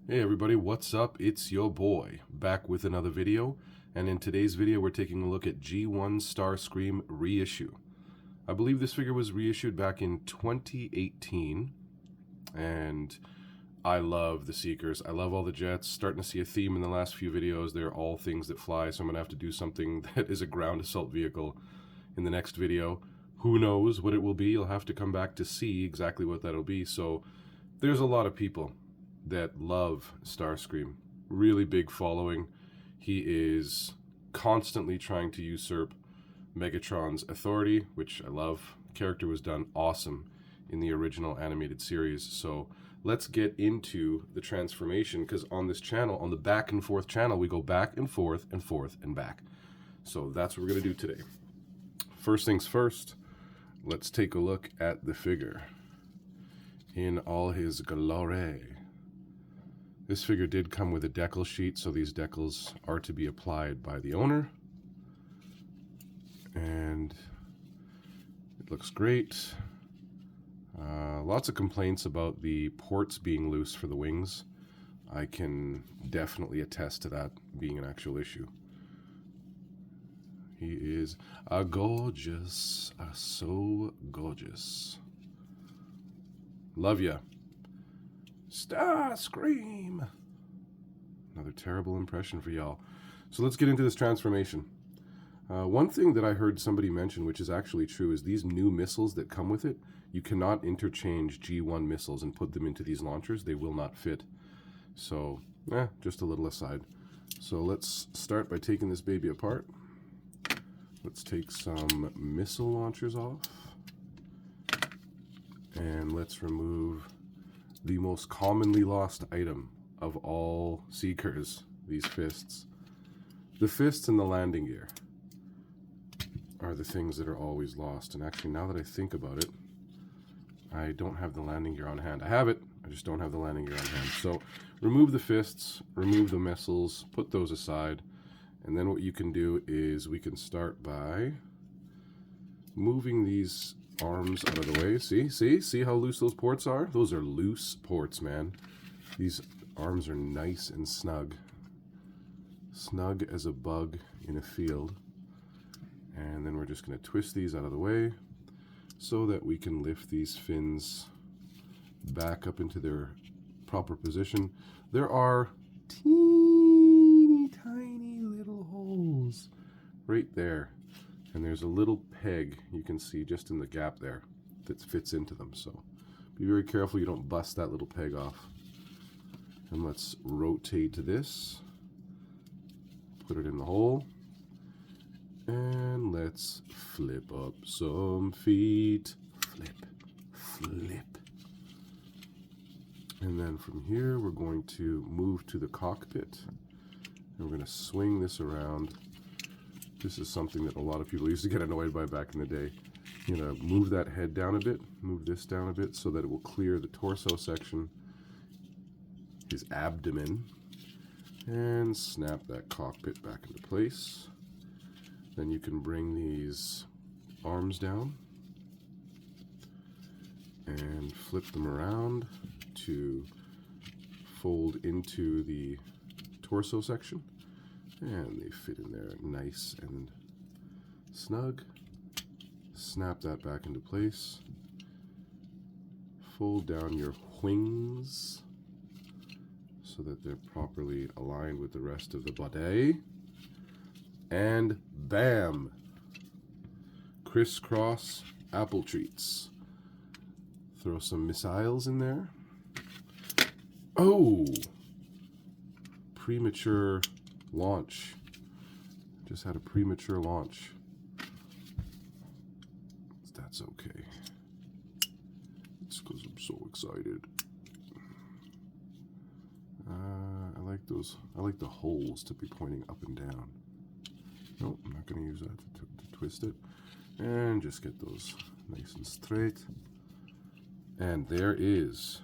Hey everybody, what's up? It's your boy, back with another video, and in today's video we're taking a look at G1 Starscream Reissue. I believe this figure was reissued back in 2018, and I love the Seekers. I love all the jets. Starting to see a theme in the last few videos. They're all things that fly, so I'm going to have to do something that is a ground assault vehicle in the next video. Who knows what it will be? You'll have to come back to see exactly what that'll be. So there's a lot of people that love Starscream. Really big following. He is constantly trying to usurp Megatron's authority, which I love. The character was done awesome in the original animated series. So let's get into the transformation, because on this channel, on the back and forth channel, we go back and forth and forth and back. So that's what we're going to do today. First things first, let's take a look at the figure in all his glory. This figure did come with a decal sheet, so these decals are to be applied by the owner. And it looks great. Lots of complaints about the ports being loose for the wings. I can definitely attest to that being an actual issue. He is gorgeous, so gorgeous. Love ya. Starscream! Another terrible impression for y'all. So let's get into this transformation. One thing that I heard somebody mention, which is actually true, is these new missiles that come with it, you cannot interchange G1 missiles and put them into these launchers. They will not fit. So, just a little aside. So let's start by taking this baby apart. Let's take some missile launchers off. And let's remove the most commonly lost item of all Seekers, these fists. The fists and the landing gear are the things that are always lost. And actually, now that I think about it, I don't have the landing gear on hand. I have it, I just don't have the landing gear on hand. So remove the fists, remove the missiles, put those aside. And then what you can do is we can start by moving these arms out of the way. See how loose those ports are? Those are loose ports, man. These arms are nice and snug. Snug as a bug in a field. And then we're just going to twist these out of the way so that we can lift these fins back up into their proper position. There are teeny tiny little holes right there. And there's a little peg you can see just in the gap there that fits into them. So be very careful you don't bust that little peg off. And let's rotate to this. Put it in the hole. And let's flip up some feet. Flip, flip. And then from here we're going to move to the cockpit. And we're going to swing this around. This is something that a lot of people used to get annoyed by back in the day. You know, move that head down a bit, move this down a bit so that it will clear the torso section, his abdomen, and snap that cockpit back into place. Then you can bring these arms down and flip them around to fold into the torso section. And they fit in there nice and snug. Snap that back into place. Fold down your wings so that they're properly aligned with the rest of the body. And bam! Crisscross apple treats. Throw some missiles in there. Oh! Premature launch. Just had a premature launch. That's okay. It's because I'm so excited. I like the holes to be pointing up and down. Nope, I'm not going to use that to twist it. And just get those nice and straight. And there is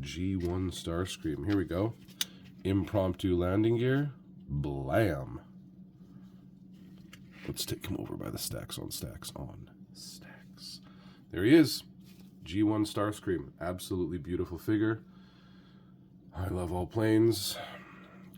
G1 Starscream. Here we go. Impromptu landing gear. Blam. Let's take him over by the stacks on stacks on stacks. There he is. G1 Starscream. Absolutely beautiful figure. I love all planes.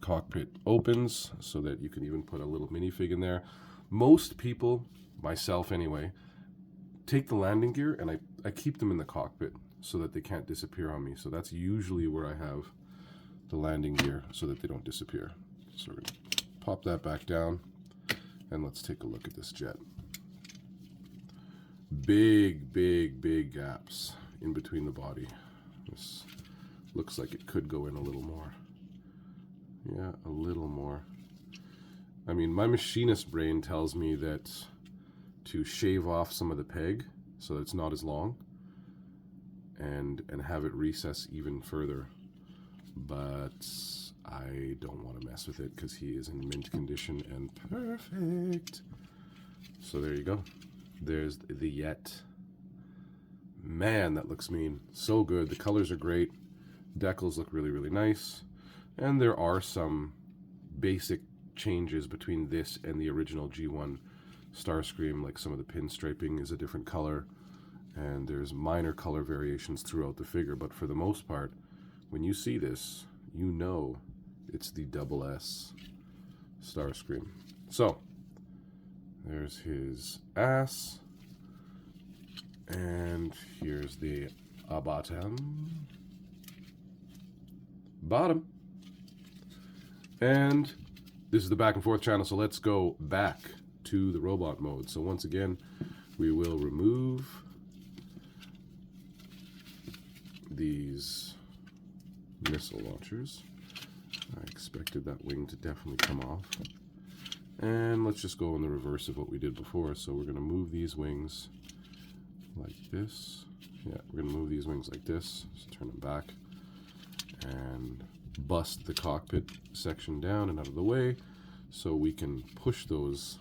Cockpit opens so that you can even put a little minifig in there. Most people, myself anyway, take the landing gear and I keep them in the cockpit so that they can't disappear on me. So that's usually where I have the landing gear so that they don't disappear. So we're going to pop that back down and let's take a look at this jet. Big, big, big gaps in between the body. This looks like it could go in a little more. Yeah, a little more. I mean, my machinist brain tells me that to shave off some of the peg so that it's not as long and have it recess even further. But I don't want to mess with it because he is in mint condition and perfect. So there you go. There's the Yet. Man, that looks mean. So good. The colors are great. Decals look really, really nice. And there are some basic changes between this and the original G1 Starscream, like some of the pinstriping is a different color, and there's minor color variations throughout the figure, but for the most part, when you see this, you know it's the double S Starscream. So, there's his ass, and here's the bottom. And this is the back and forth channel, so let's go back to the robot mode. So once again, we will remove these missile launchers. I expected that wing to definitely come off. And let's just go in the reverse of what we did before. So we're going to move these wings like this. Yeah, we're going to move these wings like this. Just turn them back and bust the cockpit section down and out of the way so we can push those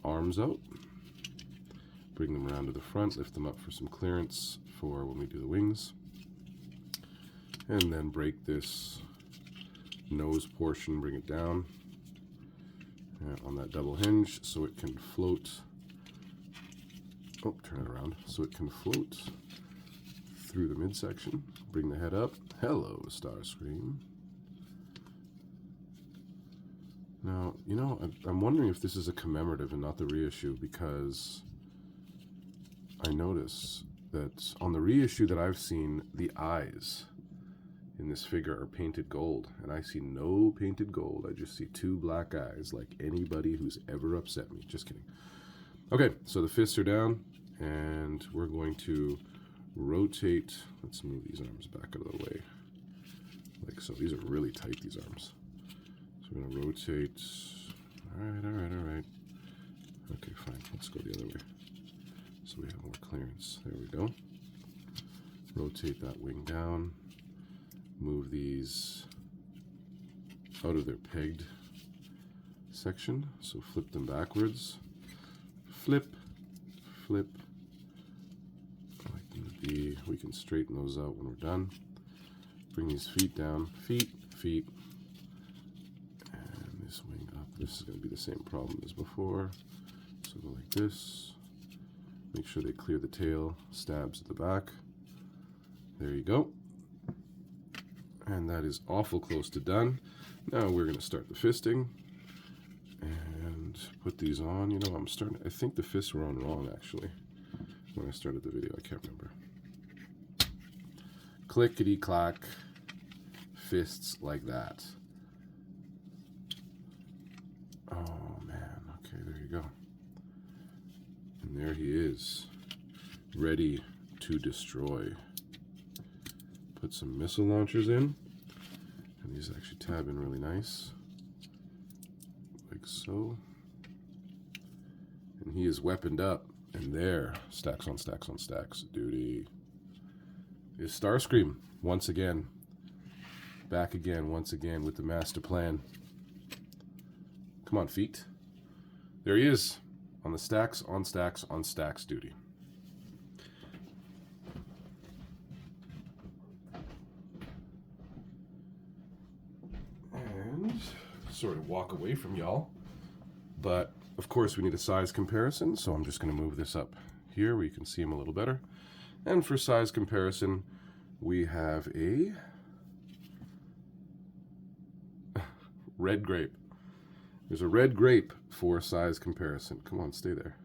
arms out, bring them around to the front, lift them up for some clearance for when we do the wings, and then break this nose portion, bring it down on that double hinge so it can float. Oh, turn it around so it can float through the midsection. Bring the head up. Hello, Starscream. Now, you know, I'm wondering if this is a commemorative and not the reissue, because I notice that on the reissue that I've seen, the eyes in this figure are painted gold, and I see no painted gold. I just see two black eyes, like anybody who's ever upset me. Just kidding. Okay, so the fists are down, and we're going to rotate. Let's move these arms back out of the way, like so. These are really tight, these arms. So we're going to rotate. All right. Okay, fine. Let's go the other way so we have more clearance. There we go. Rotate that wing down. Move these out of their pegged section. So flip them backwards. Flip. We can straighten those out when we're done. Bring these feet down. Feet. And this wing up. This is going to be the same problem as before. So go like this. Make sure they clear the tail. Stabs at the back. There you go. And that is awful close to done. Now we're going to start the fisting. And put these on. You know, I think the fists were on wrong, actually. When I started the video, I can't remember. Clickety-clack, fists like that. Oh man, okay, there you go. And there he is, ready to destroy. Put some missile launchers in, and these actually tab in really nice, like so. And he is weaponed up. And there, stacks on stacks on stacks. Duty is Starscream once again. Back again, once again with the master plan. Come on, feet. There he is on the stacks on stacks on stacks duty. And sort of walk away from y'all, but of course, we need a size comparison, so I'm just going to move this up here where you can see him a little better. And for size comparison, we have a Red grape. There's a red grape for size comparison. Come on, stay there.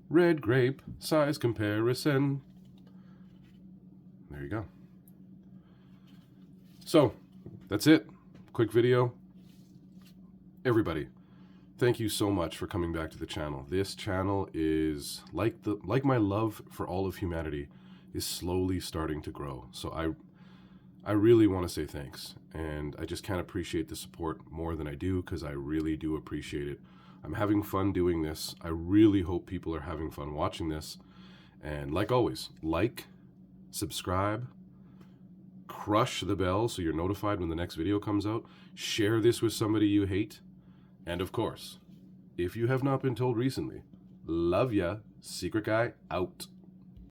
Red grape, size comparison. There you go. So, that's it. Quick video. Everybody, thank you so much for coming back to the channel. This channel is, like my love for all of humanity, is slowly starting to grow. So I really want to say thanks. And I just can't appreciate the support more than I do, because I really do appreciate it. I'm having fun doing this. I really hope people are having fun watching this. And like always, like, subscribe, crush the bell so you're notified when the next video comes out, share this with somebody you hate, and of course, if you have not been told recently, love ya, Secret Guy out.